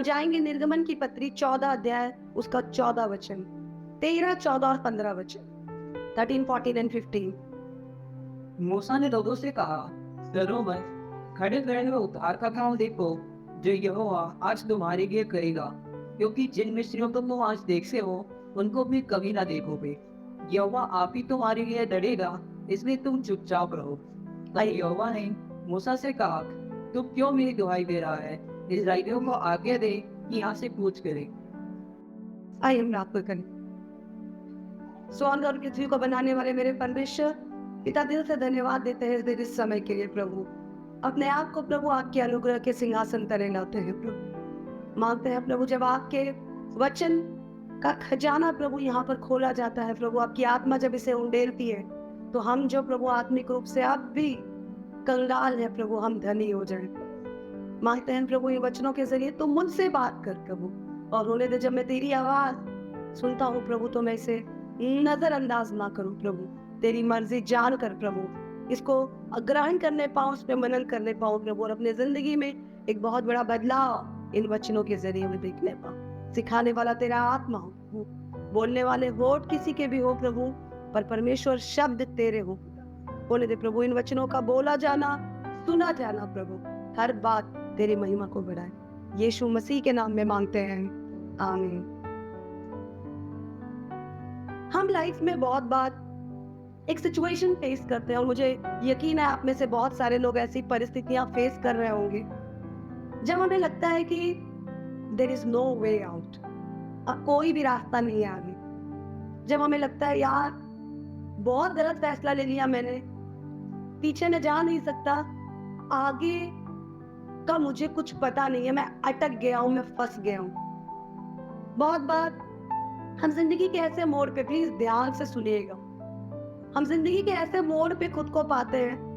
जाएंगे निर्गमन की पत्री 14 अध्याय उसका 14 वचन, 13, 14 और 15 वचन, 13, 14 एंड 15। मूसा ने लोगों से कहा, डरो मत, खड़े खड़े हुए उद्धार का काम देखो जो यहोवा आज तुम्हारे लिए करेगा, क्योंकि जिन मिस्रियों को तुम आज देखते हो उनको भी कभी ना देखोगे। यहोवा आप ही तुम्हारे लिए लड़ेगा, इसलिए तुम चुपचाप रहो। तब यहोवा ने मूसा से कहा, तू क्यों मेरी दुहाई दे रहा है? इस्राएलियों को आज्ञा दे कि यहाँ से कूच करे। आइए हम प्रार्थना करें। स्वर्ग और पृथ्वी को बनाने वाले मेरे परमेश्वर पिता, दिल से धन्यवाद देते हैं इस समय के लिए प्रभु। अपने आप को प्रभु आपके अनुग्रह के सिंहासन तले लाते हैं प्रभु। मांगते हैं प्रभु, जब आपके वचन का खजाना प्रभु यहाँ पर खोला जाता है प्रभु, आपकी आत्मा जब इसे उंडेलती है तो हम जो प्रभु आत्मिक रूप से आप भी कंगाल है प्रभु, हम धनी हो जाए। मांगते हैं प्रभु इन वचनों के जरिए तुम मुझसे बात कर प्रभु, और होने दे जब मैं तेरी आवाज सुनता हूँ प्रभु तो मैं इसे नजरअंदाज ना करूं प्रभु, तेरी मर्जी जान कर प्रभु इसको ग्रहण करने पाऊं, उस पर मनन करने पाऊं प्रभु, और अपने जिंदगी में एक बहुत बड़ा बदलाव इन वचनों के जरिए में देखने पाऊं। सिखाने वाला तेरा आत्मा हो प्रभु, बोलने वाले होठ किसी के भी हो प्रभु, पर परमेश्वर शब्द तेरे हो। होने दे प्रभु इन वचनों का बोला जाना, सुना जाना प्रभु, हर बात तेरी महिमा को बढ़ाए। यीशु मसीह के नाम में मांगते हैं, आमीन। हम लाइफ में बहुत बार एक सिचुएशन फेस करते हैं, और मुझे यकीन है आप में से बहुत सारे लोग ऐसी परिस्थितियां फेस कर रहे होंगे जब हमें लगता है कि there is no way out, अब कोई भी रास्ता नहीं है आगे। जब हमें लगता है यार बहुत गलत फैसला ले लिया मैंने, पीछे मैं जा नहीं सकता, आगे का मुझे कुछ पता नहीं है, मैं अटक गया हूं, मैं फंस गया हूं। बहुत बार हम जिंदगी के ऐसे मोड़ पे, प्लीज ध्यान से सुनिएगा, हम जिंदगी के ऐसे मोड़ पे खुद को पाते हैं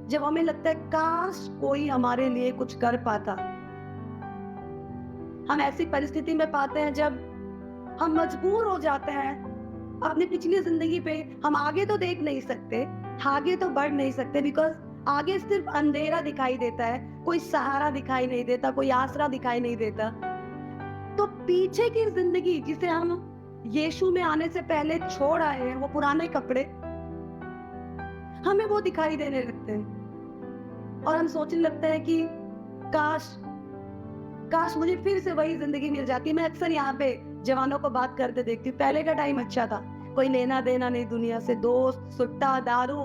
जब हमें लगता है काश कोई हमारे लिए कुछ कर पाता। हम ऐसी परिस्थिति में पाते हैं जब हम मजबूर हो जाते हैं अपनी पिछली जिंदगी पे, हम आगे तो देख नहीं सकते, आगे तो बढ़ नहीं सकते, बिकॉज आगे सिर्फ अंधेरा दिखाई देता है, कोई सहारा दिखाई नहीं देता, कोई आसरा दिखाई नहीं देता। तो पीछे की जिंदगी जिसे हम यीशु में आने से पहले छोड़ आए हैं, वो पुराने कपड़े हमें वो दिखाई देने लगते हैं, और हम सोचने लगते हैं कि काश काश मुझे फिर से वही जिंदगी मिल जाती। मैं अक्सर यहाँ पे जवानों को बात करते देखती हूँ, पहले का टाइम अच्छा था, कोई लेना देना नहीं दुनिया से, दोस्त, सुट्टा, दारू,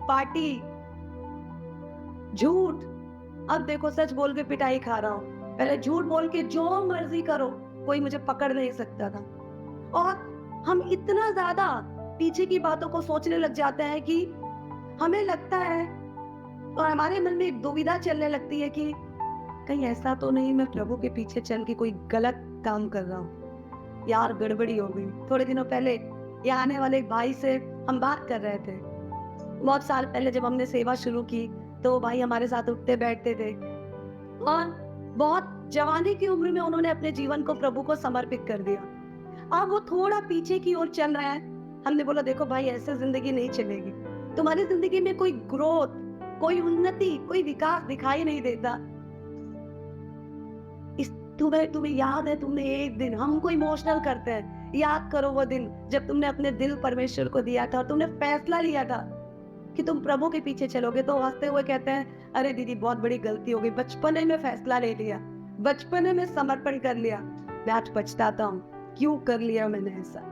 पार्टी, झूठ। अब देखो सच बोल के पिटाई खा रहा हूँ, पहले झूठ बोल के जो मर्जी करो, कोई मुझे पकड़ नहीं सकता था। और हम इतना ज्यादा पीछे की बातों को सोचने लग जाते हैं कि हमें लगता है, और हमारे मन में एक दुविधा चलने लगती है कि कहीं ऐसा तो नहीं मैं प्रभु के पीछे चल के कोई गलत काम कर रहा हूँ, यार गड़बड़ी हो गई। थोड़े दिनों पहले यहाँ आने वाले एक भाई से हम बात कर रहे थे, बहुत साल पहले जब हमने सेवा शुरू की तो वो भाई हमारे साथ उठते बैठते थे, और बहुत जवानी की उम्र में उन्होंने अपने जीवन को प्रभु को समर्पित कर दिया। अब वो थोड़ा पीछे की ओर चल रहा है। हमने बोला देखो भाई ऐसे जिंदगी नहीं चलेगी, तुम्हारी जिंदगी में कोई ग्रोथ, कोई उन्नति, कोई विकास दिखाई नहीं देता। तुम्हें याद है, तुमने एक दिन, हमको इमोशनल करते हैं, याद करो वो दिन जब तुमने अपने दिल परमेश्वर को दिया था और तुमने फैसला लिया था कि तुम प्रभु के पीछे चलोगे। तो हंसते हुए कहते हैं अरे दीदी बहुत बड़ी गलती हो गई, बचपन में फैसला ले लिया, बचपन में समर्पण कर लिया, मैं आज पछताता हूँ क्यों कर लिया मैंने ऐसा।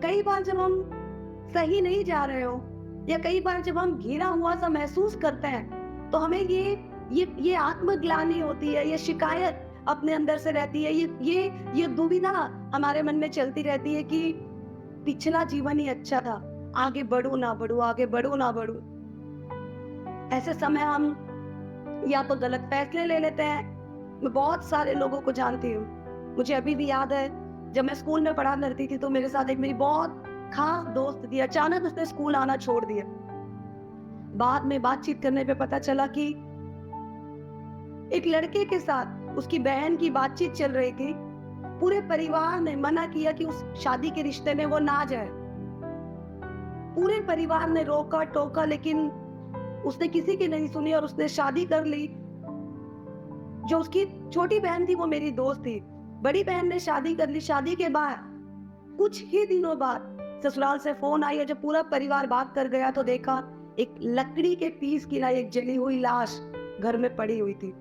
कई बार जब हम सही नहीं जा रहे हो, या कई बार जब हम घिरा हुआ सा महसूस करते हैं, तो हमें ये आत्मग्लानि होती है, ये शिकायत अपने अंदर से रहती है, ये दुविधा हमारे मन में चलती रहती है कि पिछला जीवन ही अच्छा था, आगे बढ़ू ना बढ़ू, आगे बढ़ू ना बढ़ू। ऐसे समय हम या तो गलत फैसले ले लेते हैं। मैं बहुत सारे लोगों को जानती हूँ, मुझे अभी भी याद है जब मैं स्कूल में पढ़ा करती थी तो मेरे साथ एक मेरी बहुत खास दोस्त थी, अचानक उसने स्कूल आना छोड़ दिया। बाद में बातचीत करने पे पता चला कि एक लड़के के साथ उसकी बहन की बातचीत चल रही थी, पूरे परिवार ने मना किया कि उस शादी के रिश्ते में वो ना जाए, पूरे परिवार ने रोका टोका, लेकिन उसने किसी की नहीं सुनी और उसने शादी कर ली। जो उसकी छोटी बहन थी वो मेरी दोस्त थी। बड़ी बहन ने शादी कर ली। शादी के बाद कुछ ही दिनों बाद ससुराल से फोन आई, और जब पूरा परिवार भाग कर गया तो देखा एक लकड़ी के पीस की ना एक जली हुई लाश घर में पड़ी हुई थी।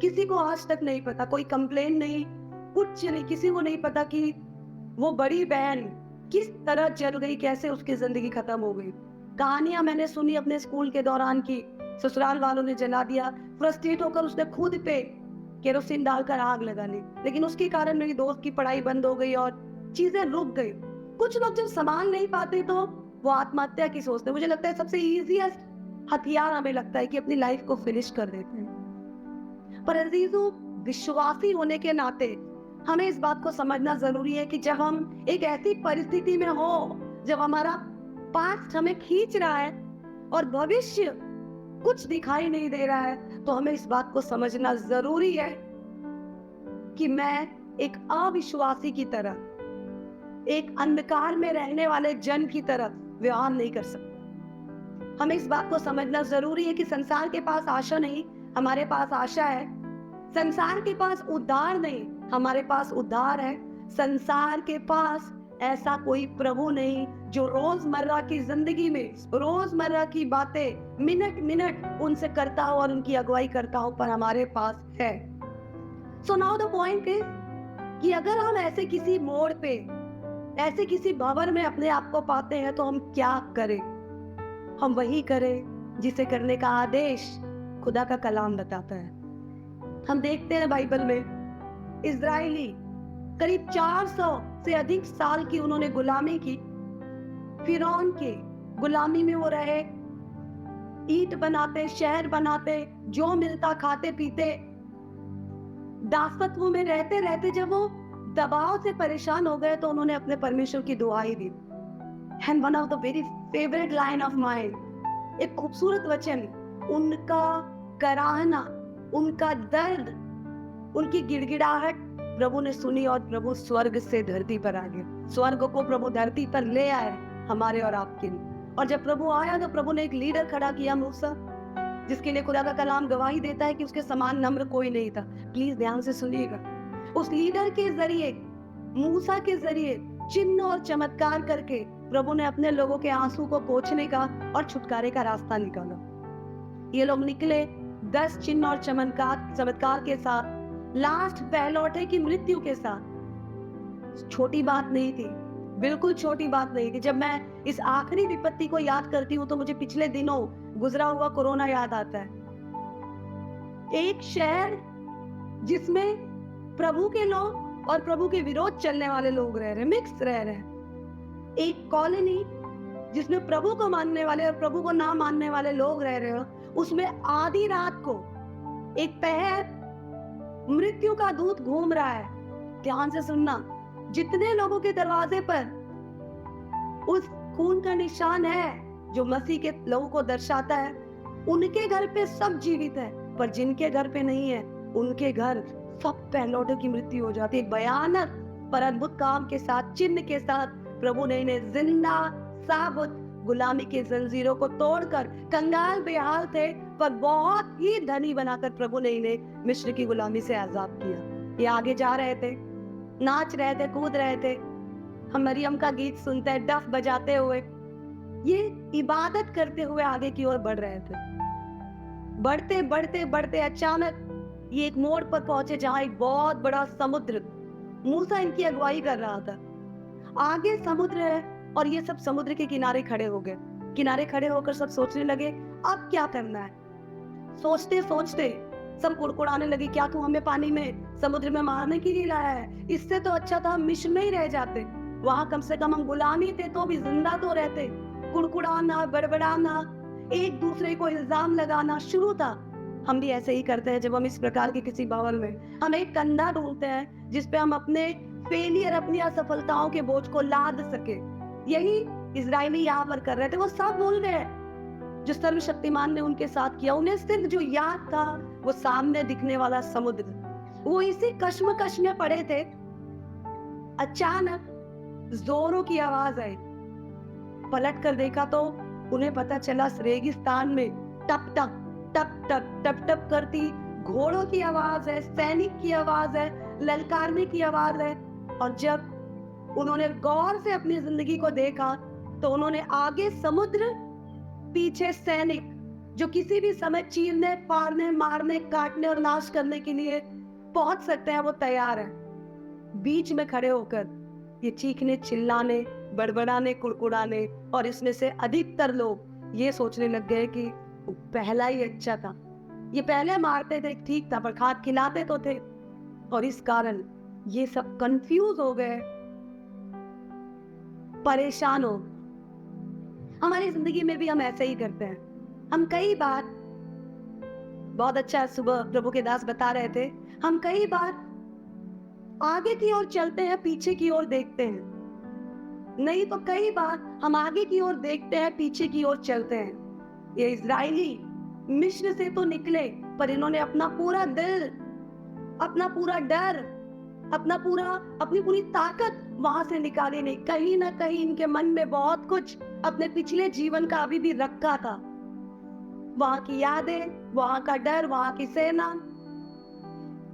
किसी को आज तक नहीं पता, कोई कंप्लेन नहीं, कुछ नहीं, किसी को नहीं पता कि वो बड़ी बहन किस तरह जल गई, कैसे उसकी जिंदगी खत्म हो गई। कहानियां मैंने सुनी अपने स्कूल के दौरान की ससुराल वालों ने जला दिया, फ्रस्ट्रेट होकर उसने खुद पे केरोसिन डालकर आग लगा ली, लेकिन उसके कारण मेरी दोस्त की पढ़ाई बंद हो गई और चीजें रुक गई। कुछ लोग जब संभाल नहीं पाते तो वो आत्महत्या की सोचते हैं। मुझे लगता है सबसे इजीएस्ट हथियार हमें लगता है कि अपनी लाइफ को फिनिश कर देते हैं। पर अजीजों, विश्वासी होने के नाते हमें इस बात को समझना जरूरी है कि जब हम एक ऐसी परिस्थिति में हो, जब हमारा पास्ट हमें खींच रहा है और भविष्य कुछ दिखाई नहीं दे रहा है, तो हमें इस बात को समझना जरूरी है कि मैं एक अविश्वासी की तरह, एक अंधकार में रहने वाले जन की तरह व्यवहार नहीं कर सकता। हमें इस बात को समझना जरूरी है कि संसार के पास आशा नहीं, हमारे पास आशा है। संसार के पास उद्धार नहीं, हमारे पास उद्धार है। संसार के पास ऐसा कोई प्रभु नहीं जो रोजमर्रा की जिंदगी में रोजमर्रा की बातें मिनट मिनट उनसे करता हो और उनकी अगुवाई करता हो, पर हमारे पास है। So now the point is कि अगर हम ऐसे किसी मोड़ पे, ऐसे किसी भंवर में अपने आप को पाते हैं तो हम क्या करें? हम वही करें जिसे करने का आदेश खुदा का कलाम बताता है। हम देखते हैं बाइबल में इजराइली करीब 400 से अधिक साल की उन्होंने गुलामी की। फिरौन के गुलामी में वो रहे, ईंट बनाते, शहर बनाते, जो मिलता खाते पीते। दासत्व में रहते रहते जब वो दबाव से परेशान हो गए तो उन्होंने अपने परमेश्वर की दुआई दी। And one of the very favourite line of mine, एक खूबसूरत वचन, उनका कराहना, उनका दर्द, उनकी गिड़गिड़ाहट प्रभु ने सुनी और प्रभु स्वर्ग से धरती पर आ गए। स्वर्ग को प्रभु धरती पर ले आए हमारे और आपके लिए। और जब प्रभु आया तो प्रभु ने एक लीडर खड़ा किया, मूसा, जिसके लिए खुदा का कलाम गवाही देता है कि उसके समान नम्र कोई नहीं था। प्लीज ध्यान से सुनिएगा। उस लीडर के जरिए, मूसा के जरिए चिन्ह और चमत्कार करके प्रभु ने अपने लोगों के आंसू को पोंछने का और छुटकारे का रास्ता निकाला। ये लोग निकले 10 चिन्ह और चमत्कार के साथ, लास्ट पहलौठे की मृत्यु के साथ। छोटी बात नहीं थी, बिल्कुल छोटी बात नहीं थी। जब मैं इस आखिरी विपत्ति को याद करती हूँ तो मुझे पिछले दिनों गुजरा हुआ कोरोना याद आता है। एक शहर जिसमें प्रभु के लोग और प्रभु के विरोध चलने वाले लोग रह रहे, मिक्स रह रहे हैं। एक कॉलोनी जिसमें प्रभु को मानने वाले और प्रभु को ना मानने वाले लोग रह रहे हो, उसमें आधी रात को एक पहर मृत्यु का दूत घूम रहा है। ध्यान से सुनना, जितने लोगों के दरवाजे पर उस खून का निशान है जो मसीह के लोगों को दर्शाता है, उनके घर पे सब जीवित है, पर जिनके घर पे नहीं है उनके घर सब पहलौठों की मृत्यु हो जाती है। भयानक पर अद्भुत काम के साथ, चिन्ह के साथ प्रभु ने इन्हें जिंदा साबुत गुलामी के जंजीरों को तोड़कर, कंगाल बेहाल थे पर बहुत ही धनी बनाकर प्रभु ने इन्हें मिस्र की गुलामी से आजाद किया। ये आगे जा रहे थे, नाच रहे थे, कूद रहे थे। हम मरियम का गीत सुनते हैं डफ बजाते हुए, ये इबादत करते हुए आगे की ओर बढ़ रहे थे। बढ़ते बढ़ते बढ़ते अचानक ये एक मोड़ पर पहुंचे जहां एक बहुत बड़ा समुद्र, मूसा इनकी अगुवाई कर रहा था। आगे समुद्र है और ये सब समुद्र के किनारे खड़े हो गए। किनारे खड़े होकर सब सोचने लगे अब क्या करना है। सोचते सोचते सब कुड़कुड़ाने लगे, क्या तू हमें पानी में, समुद्र में मारने के लिए लाया है? इससे तो अच्छा था हम मिस्र में ही रह जाते, वहां कम से कम हम गुलामी थे तो भी जिंदा तो रहते। कुड़कुड़ाना, बड़बड़ाना, एक दूसरे को इल्जाम लगाना शुरू था। हम भी ऐसे ही करते हैं जब हम इस प्रकार के किसी भवन में, हम एक कंधा ढूंढते हैं जिसपे हम अपने फेलियर, अपनी असफलताओं के बोझ को लाद सके। यही इजरायली यहाँ पर कर रहे थे। वो सब भूल गए जो सर्वशक्तिमान ने उनके साथ किया। उन्हें सिर्फ जो याद था वो सामने दिखने वाला समुद्र। वो इसी कश्मकश में पड़े थे। अचानक जोरों की आवाज आई। पलट कर देखा तो उन्हें पता चला रेगिस्तान में टप टप टप टप टप टप करती घोड़ों की आवाज है, सैनिक की आवाज है, ललकारने की आवाज है। और जब उन्होंने गौर से अपनी जिंदगी को देखा तो उन्होंने आगे समुद्र, पीछे सैनिक जो किसी भी समय चीरने, फाड़ने, मारने, काटने और नाश करने के लिए पहुंच सकते हैं, वो तैयार है। बीच में खड़े होकर ये चीखने, चिल्लाने, बड़बड़ाने, कुड़कुड़ाने, और इसमें से अधिकतर लोग ये सोचने लग गए कि पहला ही अच्छा था, ये पहले मारते थे ठीक था, पर खाद खिलाते तो थे। और इस कारण ये सब कंफ्यूज हो गए, परेशान हो। हमारी जिंदगी में भी हम ऐसे ही करते हैं। हम कई बार, बहुत अच्छा सुबह प्रभु के दास बता रहे थे, हम कई बार आगे की ओर चलते हैं, पीछे की ओर देखते हैं। नहीं तो कई बार हम आगे की ओर देखते हैं, पीछे की ओर चलते हैं। ये इजरायली मिस्र से तो निकले, पर इन्होंने अपना पूरा दिल, अपना पूरा डर, अपनी पूरी ताकत वहां से निकाली नहीं। कहीं ना कहीं इनके मन में बहुत कुछ अपने पिछले जीवन का अभी भी रखा था, वहां की यादें, वहां का डर, वहां की सेना,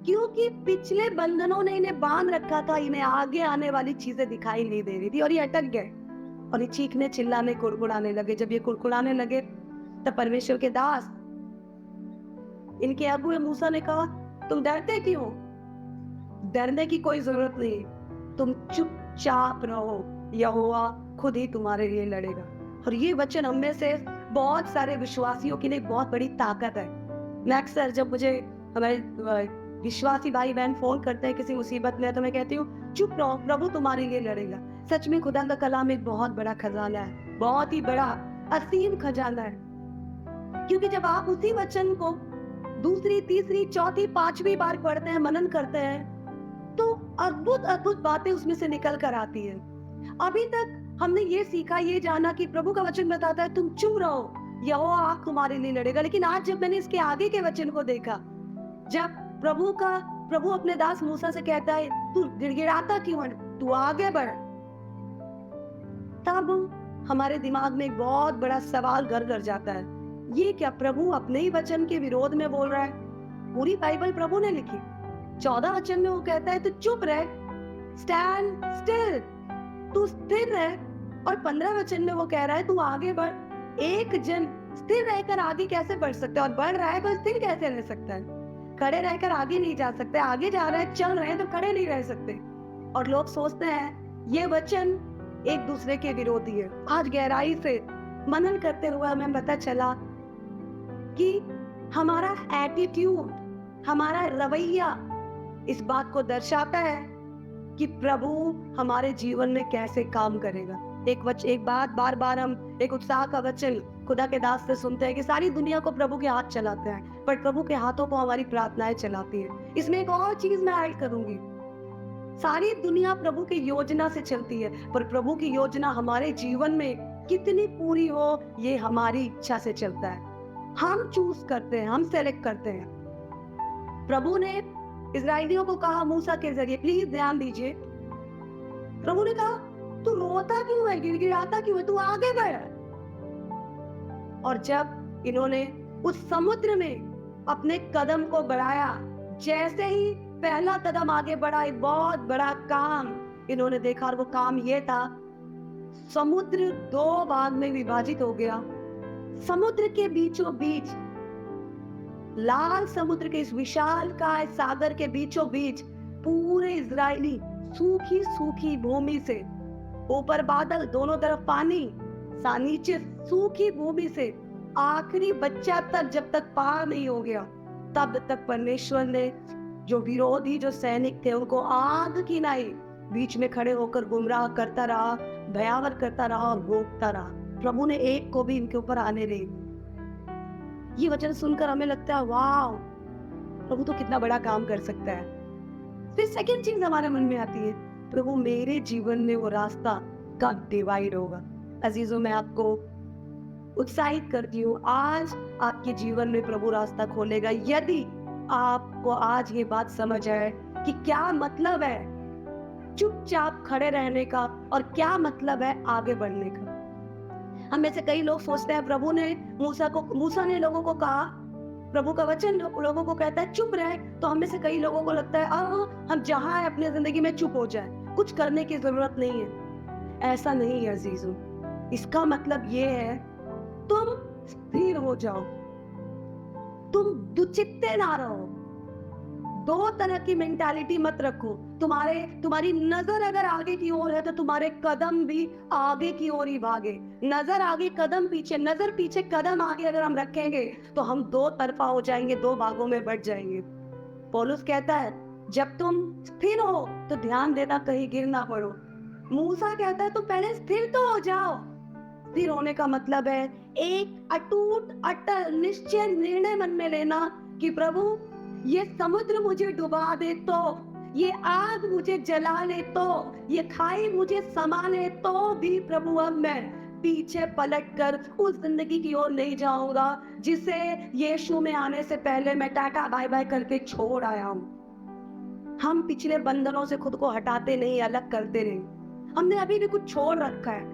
क्योंकि पिछले बंधनों ने इन्हें बांध रखा था। इन्हें आगे आने वाली चीजें दिखाई नहीं दे रही थी और ये अटक गए और ये चीखने, चिल्लाने, कुड़कुड़ाने लगे। जब ये कुड़कुड़ाने लगे तब परमेश्वर के दास, इनके अगुए मूसा ने कहा, तुम डरते क्यों? डरने की कोई जरूरत नहीं, तुम चुपचाप रहो, यहोवा खुद ही तुम्हारे लिए लड़ेगा। और ये वचन हम में से बहुत सारे विश्वासियों के लिए बहुत बड़ी ताकत है। मैं अक्सर जब मुझे हमारे विश्वासी भाई बहन फोन करते हैं किसी मुसीबत में, तो मैं कहती हूँ चुप रहो, प्रभु तुम्हारे लिए लड़ेगा। सच में खुदा का कलाम एक बहुत बड़ा खजाना है, बहुत ही बड़ा असीम खजाना है। क्योंकि जब आप उसी वचन को दूसरी, तीसरी, चौथी, पांचवी बार पढ़ते हैं, मनन करते हैं, तो अद्भुत अद्भुत बातें उसमें से निकल कर आती है। अभी तक हमने ये सीखा, ये जाना कि प्रभु का वचन बताता है तुम चुप रहो, यहोवा तुम्हारे लिए लड़ेगा। लेकिन आज जब मैंने इसके आगे के वचन को देखा, जब प्रभु अपने दास मूसा से कहता है तू गिड़गिड़ाता क्यों है, तू आगे बढ़, तब हमारे दिमाग में एक बहुत बड़ा सवाल घर कर जाता है, ये क्या प्रभु अपने ही वचन के विरोध में बोल रहा है? पूरी बाइबल प्रभु ने लिखी, 14 वचन में वो कहता है तू चुप रह, स्टैंड स्टिल, तू स्थिर रह, और 15 वचन में वो कह रहा है तू आगे बढ़। एक जन स्थिर रहकर आगे कैसे बढ़ सकता है, और बढ़ रहा है तो स्थिर कैसे रह सकता है? खड़े रहकर आगे नहीं जा सकते, आगे जा रहे हैं, चल रहे हैं तो खड़े नहीं रह सकते। और लोग सोचते हैं ये वचन एक दूसरे के विरोधी है। आज गहराई से मनन करते हुए हमें पता चला कि हमारा एटीट्यूड, हमारा रवैया इस बात को दर्शाता है कि प्रभु हमारे जीवन में कैसे काम करेगा। एक बात बार बार हम एक उत्साह का वचन खुदा के दास से सुनते हैं कि सारी दुनिया को प्रभु के हाथ चलाते हैं, पर प्रभु के हाथों को हमारी प्रार्थनाएं चलाती है। इसमें एक और चीज मैं ऐड करूंगी, सारी दुनिया प्रभु की योजना से चलती है, पर प्रभु की योजना हमारे जीवन में कितनी पूरी हो ये हमारी इच्छा से चलता है। हम चूज करते हैं, हम सेलेक्ट करते हैं। प्रभु ने इजरायलियों को कहा मूसा के जरिए, प्लीज ध्यान दीजिए, प्रभु ने कहा तू रोता क्यों है, गिड़गिड़ाता क्यों है, तू आगे बढ़। और जब इन्होंने उस समुद्र में अपने कदम को बढ़ाया, जैसे ही पहला कदम आगे बढ़ा, एक बहुत बड़ा काम इन्होंने देखा, और वो काम ये था, समुद्र 2 भाग में विभाजित हो गया। समुद्र के बीचों बीच, लाल समुद्र के इस विशाल काय सागर के बीचों बीच पूरे इजरायली सूखी सूखी भूमि से, ऊपर बादल, दोनों तरफ पानी, नीचे सूखी भूमि से आखिरी बच्चा तक जब तक पार नहीं हो गया, तब तक परमेश्वर ने जो विरोधी, जो सैनिक थे, उनको आग की नाई बीच में खड़े होकर गुमराह करता रहा, भयावर करता रहा और रोकता रहा। प्रभु ने एक को भी इनके ऊपर आने नहीं दिया। ये वचन सुनकर हमें लगता है वाह, प्रभु तो कितना बड़ा काम कर सकता है। फिर सेकंड चीज हमारे मन में आती है, प्रभु मेरे जीवन में वो रास्ता कब डिवाइड होगा। अजीजों, मैं आपको उत्साहित करती हूँ, आज आपके जीवन में प्रभु रास्ता खोलेगा, यदि आपको आज ये बात समझ आए कि क्या मतलब है चुपचाप खड़े रहने का और क्या मतलब है आगे बढ़ने का। हम में से कई लोग सोचते हैं प्रभु ने मूसा ने लोगों को कहा प्रभु का वचन लोगों को कहता है चुप रहे, तो हम में से कई लोगों को लगता है हम जहां है अपनी जिंदगी में चुप हो जाए, कुछ करने की जरूरत नहीं है। ऐसा नहीं है अजीजों, इसका मतलब ये है तुम स्थिर हो जाओ, तुम दुचित्ते ना रहो। दो तरह की मेंटालिटी मत रखो। तुम्हारी नजर अगर आगे की ओर है तो तुम्हारे कदम भी आगे की ओर ही भागे। नजर आगे कदम पीछे, नजर पीछे कदम आगे अगर हम रखेंगे तो हम दो तरफा हो जाएंगे, दो भागों में बढ़ जाएंगे। पौलुस कहता है जब तुम स्थिर हो तो ध्यान देना कहीं गिर ना पड़ो। मूसा कहता है तुम पहले स्थिर तो हो जाओ। स्थिर होने का मतलब है एक अटूट अटल निश्चय निर्णय मन में लेना कि प्रभु ये समुद्र मुझे डुबा दे तो, ये आग मुझे जला ले तो, ये खाई मुझे समा ले तो भी प्रभु अब मैं पीछे पलटकर उस जिंदगी की ओर नहीं जाऊंगा जिसे यीशु में आने से पहले मैं टाटा बाय बाय करके छोड़ आया हूं। हम पिछले बंधनों से खुद को हटाते नहीं, अलग करते नहीं। हमने अभी भी कुछ छोड़ रखा है।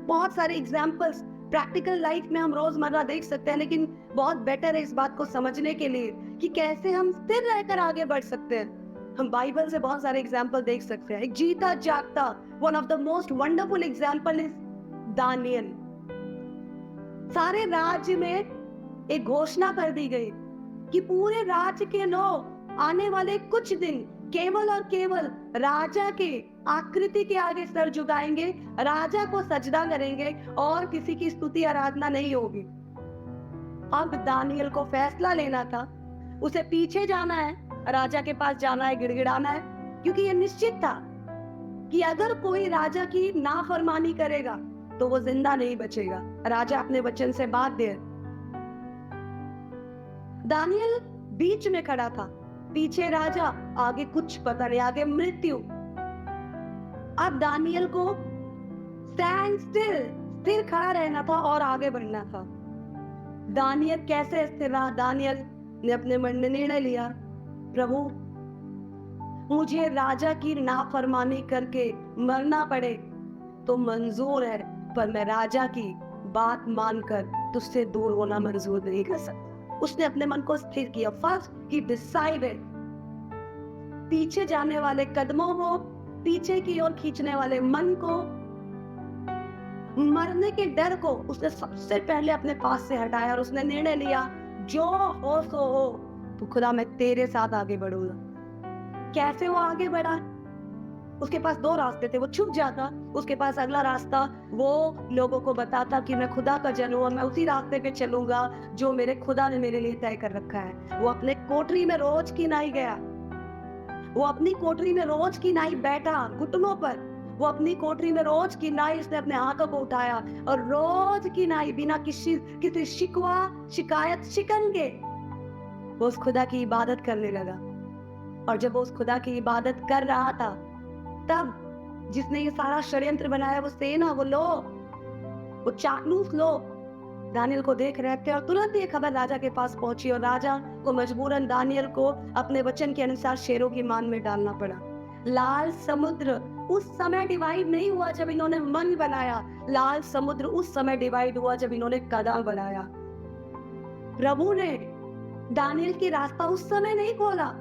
बहुत सारे एग्जाम्पल्स प्रैक्टिकल लाइफ में हम रोजमर्रा देख सकते हैं, लेकिन बहुत बेटर है इस बात को समझने के लिए कि कैसे हम स्थिर रहकर आगे बढ़ सकते हैं। हम बाइबल से बहुत सारे एग्जाम्पल देख सकते हैं। एक जीता जागता one of the most wonderful example is Daniel. सारे राज्य में एक घोषणा कर दी गई कि पूरे राज्य के लोग आने वाले कुछ दिन केवल और केवल राजा के आकृति के आगे सर झुकाएंगे, राजा को सजदा करेंगे और किसी की स्तुति आराधना नहीं होगी। अब दानियल को फैसला लेना था, उसे पीछे जाना है, राजा के पास जाना है, गिड़गिड़ाना है, क्योंकि ये निश्चित था कि अगर कोई राजा की नाफरमानी करेगा तो वो जिंदा नहीं बचेगा। राजा अपने वचन से बाध्य है। दानियल बीच में खड़ा था, पीछे राजा, आगे कुछ पता नहीं, आगे मृत्यु। अब दानियल को स्थिर खड़ा रहना था और आगे बढ़ना था। दानियल कैसे स्थिर रहा? दानियल ने अपने मन में निर्णय लिया, प्रभु मुझे राजा की नाफरमानी करके मरना पड़े तो मंजूर है, पर मैं राजा की बात मानकर तुझसे दूर होना मंजूर नहीं कर सकता। उसने अपने मन को स्थिर किया। फर्स्ट ही डिसाइडेड। पीछे जाने वाले कदमों को, पीछे की ओर खींचने वाले मन को, मरने के डर को उसने सबसे पहले अपने पास से हटाया और उसने निर्णय लिया जो हो सो हो, तो खुदा मैं तेरे साथ आगे बढ़ूंगा। कैसे वो आगे बढ़ा? उसके पास दो रास्ते थे, वो छुप जाता। उसके पास अगला रास्ता वो लोगों को बताता कि मैं खुदा का जन हूं, मैं उसी रास्ते पे चलूंगा जो मेरे खुदा ने मेरे लिए तय कर रखा है। वो अपने कोठरी में रोज की नाई गया, वो अपनी कोठरी में रोज की नाई बैठा घुटनों पर, वो अपनी कोठरी में रोज की नाई उसने अपने हाथों को उठाया और रोज की नाई बिना किसी शिकवा शिकायत शिकन के वो उस खुदा की इबादत करने लगा। और जब वो उस खुदा की इबादत कर रहा था तब जिसने ये सारा षड्यंत्र बनाया, वो सेना, वो लोग, वो चापलूस लोग दानियल को देख रहे थे। और तुरंत ये खबर राजा के पास पहुंची और राजा को मजबूरन दानियल को अपने वचन के अनुसार शेरों की मान में डालना पड़ा। लाल समुद्र उस समय डिवाइड नहीं हुआ जब इन्होंने मन बनाया, लाल समुद्र उस समय डिवाइड हुआ जब इन्होंने कदम बनाया। प्रभु ने दानियल की रास्ता उस समय नहीं खोला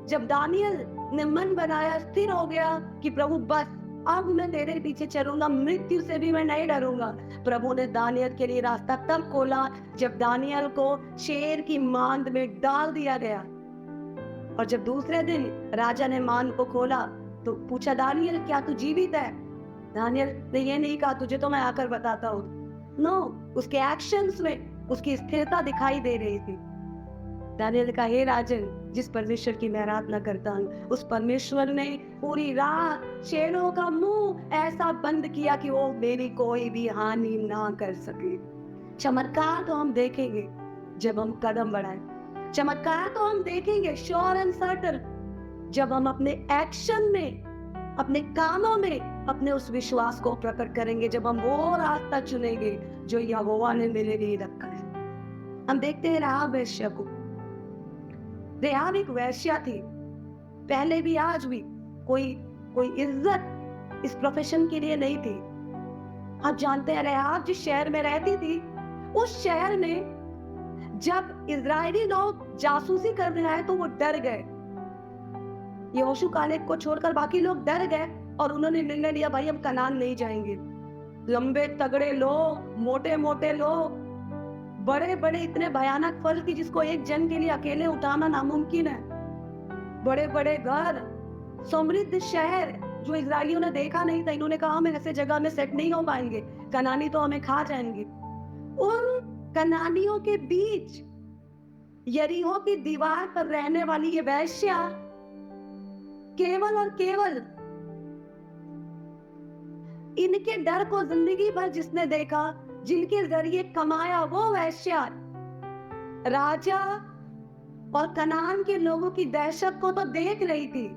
जब दानियल ने मन बनाया, स्थिर हो गया कि प्रभु बस अब मैं तेरे पीछे चलूंगा, मृत्यु से भी मैं नहीं डरूंगा। प्रभु ने दानियल के लिए रास्ता तब खोला जब दानियल को शेर की मांद में डाल दिया गया। और जब दूसरे दिन राजा ने मांद को खोला तो पूछा, दानियल क्या तू जीवित है? दानियल ने ये नहीं कहा तुझे तो मैं आकर बताता हूँ। नो, उसके एक्शंस में उसकी स्थिरता दिखाई दे रही थी। दानियल का, हे राजन, जिस परमेश्वर की मैं आराधना करता हूँ, उस परमेश्वर ने पूरी रात शेरों का मुंह ऐसा बंद किया कि वो मेरी कोई भी हानि ना कर सके। चमत्कार तो हम देखेंगे जब हम कदम बढ़ाएं, चमत्कार तो हम देखेंगे श्योर एंड सर्टन जब हम अपने एक्शन में, अपने कामों में अपने उस विश्वास को प्रकट करेंगे, जब हम वो रास्ता चुनेंगे जो यहोवा ने मेरे लिए रखा है। हम देखते हैं राहाब वेश्या को। राहाब एक वेश्या थी, पहले भी आज भी कोई इज्जत इस प्रोफेशन के लिए नहीं थी। आप जानते हैं राहाब जिस शहर में रहती थी, उस शहर में जब इजरायली लोग जासूसी कर रहे हैं तो वो डर गए। यहोशू कालेब को छोड़कर बाकी लोग डर गए और उन्होंने निर्णय लिया, भाई हम कनान नहीं जाएंगे। लंबे तगड़े लोग, मोटे मोटे लोग, बड़े बड़े इतने भयानक फल की जिसको एक जन के लिए अकेले उठाना नामुमकिन है, बड़े बड़े घर, समृद्ध शहर जो इजरायलियों ने देखा नहीं था। इन्होंने कहा हम ऐसे जगह में सेट नहीं हो पाएंगे, कनानी तो हमें खा जाएंगे। उन कनानियों के बीच यरीहो की दीवार पर रहने वाली ये वेश्या केवल और केवल इनके डर को जिंदगी भर जिसने देखा, जिनके जरिए कमाया, वो वेश्या राजा और कनान के लोगों की दहशत को तो देख रही थी,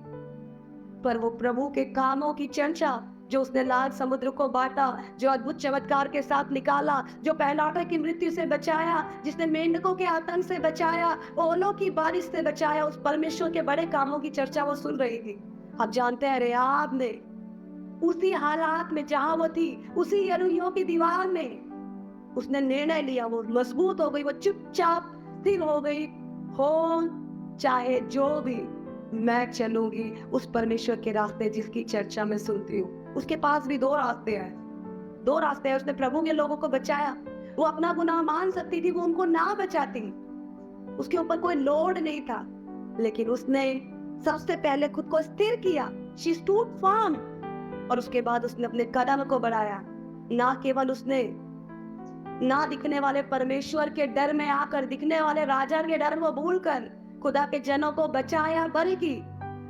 पर वो प्रभु के कामों की चर्चा, जो उसने लाल समुद्र को बांटा, जो अद्भुत चमत्कार के साथ निकाला, जो पहलौठे की मृत्यु से बचाया, जिसने मेंढकों के आतंक से बचाया, ओलों की बारिश से बचाया, उस परमेश्वर के बड़े कामों की चर्चा वो सुन रही थी। आप जानते हैं रेहाब ने उसी हालात में जहां वो थी, उसी यरीहो की दीवार में उसने निर्णय लिया, वो मजबूत हो गई, वो चुपचाप स्थिर हो गई। हो चाहे जो भी, मैं चलूंगी उस परमेश्वर के रास्ते जिसकी चर्चा मैं सुनती हूँ। उसके पास भी दो रास्ते हैं, दो रास्ते हैं। उसने प्रभु के लोगों को बचाया। वो अपना गुनाह मान सकती थी, वो उनको ना बचाती, उसके ऊपर कोई लोड नहीं था, लेकिन उसने सबसे पहले खुद को स्थिर किया। She stood firm। और उसके बाद उसने अपने कदम को बढ़ाया। ना केवल उसने ना दिखने वाले परमेश्वर के डर में आकर, दिखने वाले राजा के डर को भूलकर खुदा के जनों को बचाया, बल्कि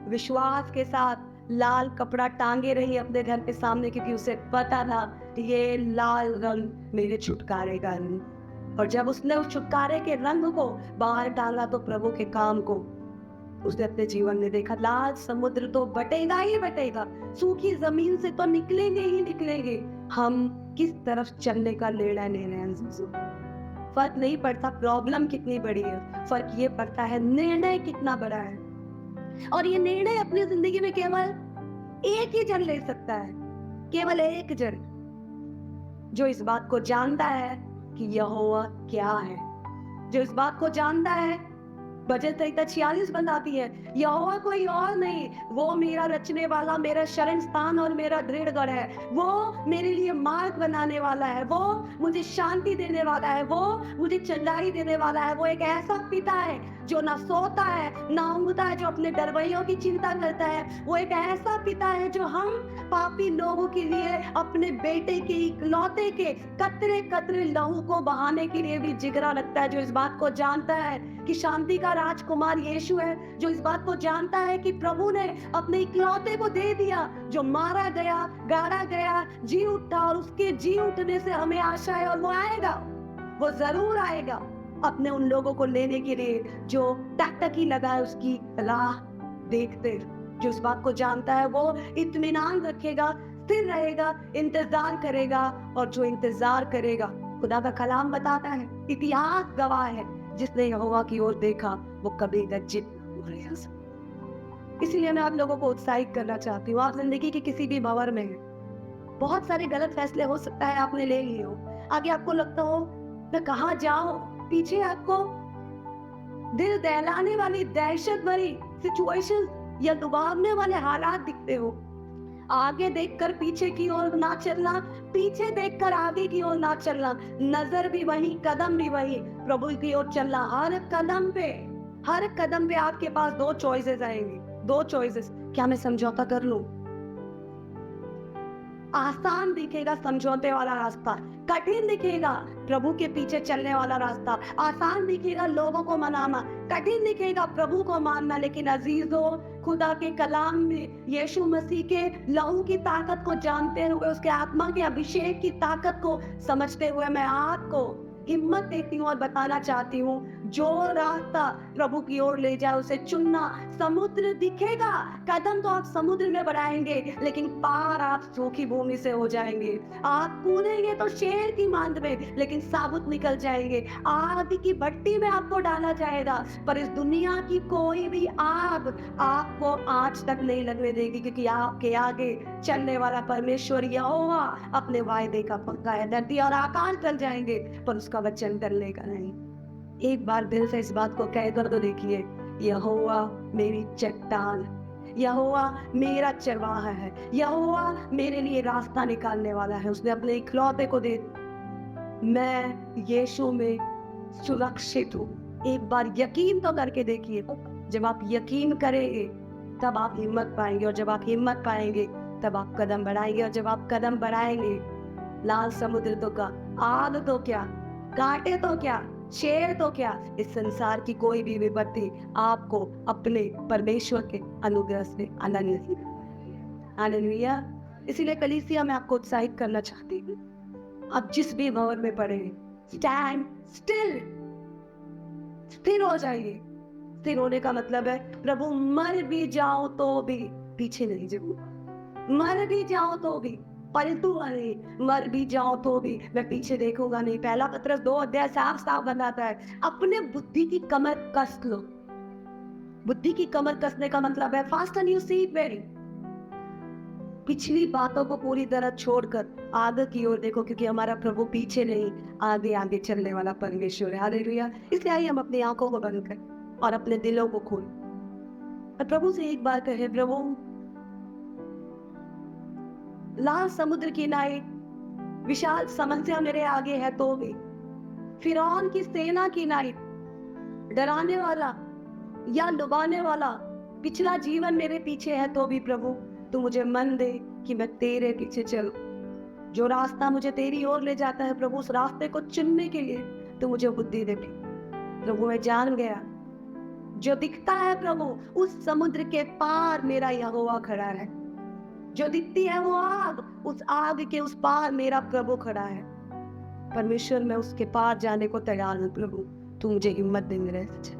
विश्वास के साथ लाल कपड़ा टांगे रही अपने घर के सामने, क्योंकि उसे पता था ये लाल रंग मेरे छुटकारे का रंग। और जब उसने उस छुटकारे के रंग को बाहर डाला तो प्रभु के काम को उसने अपने जीवन में देखा। लाल समुद्र तो बटेगा ही बटेगा, सूखी जमीन से तो निकलेंगे ही निकलेंगे। हम किस तरफ चलने का निर्णय ले रहे हैं। फर्क नहीं पड़ता प्रॉब्लम कितनी बड़ी है, फर्क ये पड़ता है निर्णय कितना बड़ा है। और ये निर्णय अपनी जिंदगी में केवल एक ही जन ले सकता है, केवल एक जन, जो इस बात को जानता है कि यहोवा क्या है, जो इस बात को जानता है। भजन संहिता 46 बताती है, यहोवा कोई और नहीं, वो मेरा रचने वाला, मेरा शरण स्थान और मेरा दृढ़ गढ़ है। वो मेरे लिए मार्ग बनाने वाला है, वो मुझे शांति देने वाला है, वो मुझे चंगाई देने वाला है। वो एक ऐसा पिता है जो ना सोता है ना ऊँघता है, जो अपने डरवैयों की चिंता करता है। वो एक ऐसा पिता है जो हम पापी लोगों के लिए अपने बेटे के इकलौते के कतरे कतरे लहू को बहाने के लिए भी जिगरा रखता है, जो इस बात को जानता है कि शांति का राजकुमार यीशु है, जो इस बात को जानता है कि प्रभु ने अपने इकलौते को दे दिया, जो मारा गया, गाड़ा गया, जी उठा, और उसके जी उठने से हमें आशा है और वो आएगा, वो जरूर आएगा अपने उन लोगों को लेने के लिए जो टकटकी लगा है उसकी राह देखते। जो इस बात को जानता है वो इत्मीनान रखेगा, स्थिर रहेगा, इंतजार करेगा, और जो इंतजार करेगा, खुदा का कलाम बताता है, इतिहास गवाह है, जिसने यहोवा की ओर देखा वो कभी लज्जित नहीं हो सकता। इसलिए मैं आप लोगों को उत्साहित करना चाहती हूँ। आप जिंदगी के किसी भी भंवर में हैं, बहुत सारे गलत फैसले हो सकता है आपने ले लिए हो, आगे आपको लगता हो मैं कहाँ जाऊं, पीछे आपको दिल दहलाने वाली दहशत भरी सिचुएशन या डुबावने वाले हालात दिखते हो। आगे देखकर पीछे की ओर ना चलना, पीछे देखकर आगे की ओर ना चलना, नजर भी वही, कदम भी वही, प्रभु की ओर चलना। हर कदम पे आपके पास दो चॉइसेस आएंगी, दो चॉइसेस। क्या मैं समझौता कर लूं? आसान दिखेगा समझौते वाला रास्ता, कठिन दिखेगा प्रभु के पीछे चलने वाला रास्ता। आसान दिखेगा लोगों को मनाना, कठिन दिखेगा प्रभु को मानना। लेकिन अजीजों, खुदा के कलाम में यीशु मसीह के लहू की ताकत को जानते हुए, उसके आत्मा के अभिषेक की ताकत को समझते हुए, मैं आपको हिम्मत देती हूँ और बताना चाहती हूँ, जो रास्ता प्रभु की ओर ले जाए उसे चुनना। समुद्र दिखेगा, कदम तो आप समुद्र में बढ़ाएंगे, लेकिन पार आप सूखी भूमि से हो जाएंगे। आप कूदेंगे तो शेर की मांद में, लेकिन साबुत निकल जाएंगे। आग की भट्टी में आपको डाला जाएगा, पर इस दुनिया की कोई भी आग आपको आंच तक नहीं लगने देगी, क्योंकि आपके आगे चलने वाला परमेश्वर यहोवा अपने वायदे का पक्का है। धरती और आकाश टल जाएंगे पर उसका वचन टलने का नहीं। एक बार दिल से इस बात को कहकर तो देखिए, यहोवा मेरी चट्टान, यहोवा मेरा चरवाहा है, यहोवा मेरे लिए रास्ता निकालने वाला है। उसने अपने इकलौते को दे, मैं यीशु में सुरक्षित हूँ। एक बार यकीन तो करके देखिए। जब आप यकीन करेंगे तब आप हिम्मत पाएंगे, और जब आप हिम्मत पाएंगे तब आप कदम बढ़ाएंगे, और जब आप कदम बढ़ाएंगे, लाल समुद्र तो क्या, आग तो क्या, कांटे तो क्या, शेर तो क्या, इस संसार की कोई भी विपत्ति आपको अपने परमेश्वर के अनुग्रह से आनंद। हालेलुया। इसीलिए कलीसिया में आपको उत्साहित करना चाहती हूँ, आप जिस भी भवन में पड़े, स्टैंड स्टिल, स्थिर हो जाइए। स्थिर होने का मतलब है, प्रभु मर भी जाओ तो भी पीछे नहीं जाऊँ, मर भी जाओ तो भी पलटूंगा नहीं, मर भी जाओ तो भी मैं पीछे देखूंगा नहीं। पहला पत्रस 2 अध्याय साफ साफ बताता है, अपने बुद्धि की कमर कस लो। बुद्धि की कमर कसने का मतलब है फास्टन योर सीट बेल्ट। पिछली बातों को पूरी तरह छोड़कर आगे की ओर देखो, क्योंकि हमारा प्रभु पीछे नहीं, आगे आगे चलने वाला परमेश्वर है। हालेलुया। इसलिए आइए हम अपनी आंखों को बंद करें और अपने दिलों को खोलें और प्रभु से एक बार कहे, प्रभु लाल समुद्र की नाई, विशाल समस्या मेरे आगे है तो भी, फिरौन की सेना की नाई, डराने वाला या लुभाने वाला पिछला जीवन मेरे पीछे है तो भी प्रभु तू मुझे मन दे कि मैं तेरे पीछे चलूं। जो रास्ता मुझे तेरी ओर ले जाता है प्रभु, उस रास्ते को चुनने के लिए तू मुझे बुद्धि दे। प्रभु मैं जान गया, जो दिखता है प्रभु उस समुद्र के पार मेरा यहोवा खड़ा है। जो दिखती है वो आग, उस आग के उस पार मेरा प्रभु खड़ा है। परमेश्वर मैं उसके पार जाने को तैयार हूँ प्रभु, तू मुझे हिम्मत दे मेरे से।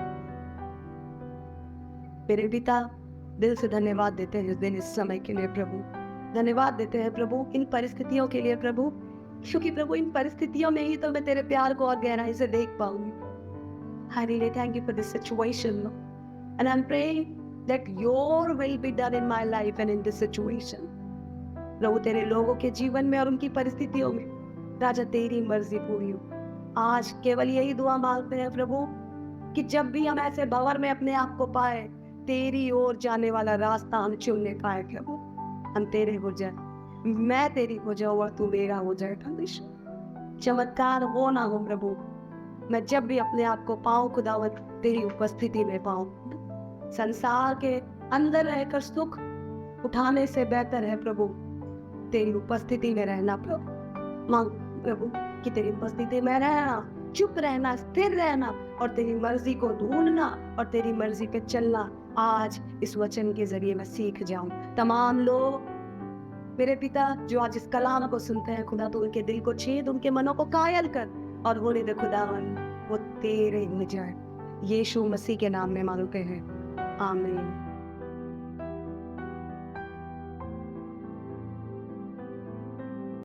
मेरे पिता दिल से धन्यवाद देते हैं इस दिन, इस समय के लिए प्रभु। धन्यवाद देते हैं प्रभु इन परिस्थितियों के लिए प्रभु, क्योंकि प्रभु इन परिस्थितियों में ही तो मैं तेरे प्यार को और गहराई से देख पाऊंगी। I really thank you for this situation, and I'm praying that your will be done in my life and in this situation. प्रभु तेरे लोगों के जीवन में और उनकी परिस्थितियों में राजा तेरी मर्जी पूरी हो। आज केवल यही दुआ मांगते हैं प्रभु कि जब भी हम ऐसे भंवर में अपने आप को पाए, तेरी ओर जाने वाला रास्ता हम चुनने पाए प्रभु। हम तेरे हो जाए, मैं तेरी हो जाऊँ और तू मेरा हो जाए। परमेश्वर चमत्कार हो ना हो प्रभु, मैं जब भी अपने आप को पाऊं खुदावत तेरी उपस्थिति में पाऊं। संसार के अंदर रहकर सुख उठाने से बेहतर है प्रभु तेरी उपस्थिति में रहना। प्रभु मांग प्रभु कि तेरी उपस्थिति में रहना, चुप रहना, स्थिर रहना और तेरी मर्जी को ढूंढना और तेरी मर्जी पे चलना आज इस वचन के जरिए मैं सीख जाऊं। तमाम लोग मेरे पिता जो आज इस कलाम को सुनते हैं खुदा, तो उनके दिल को छेद, उनके मनों को कायल कर और होने दे खुदावन वो तेरे हो जाए। यीशु मसीह के नाम में मांगते हैं, आमीन।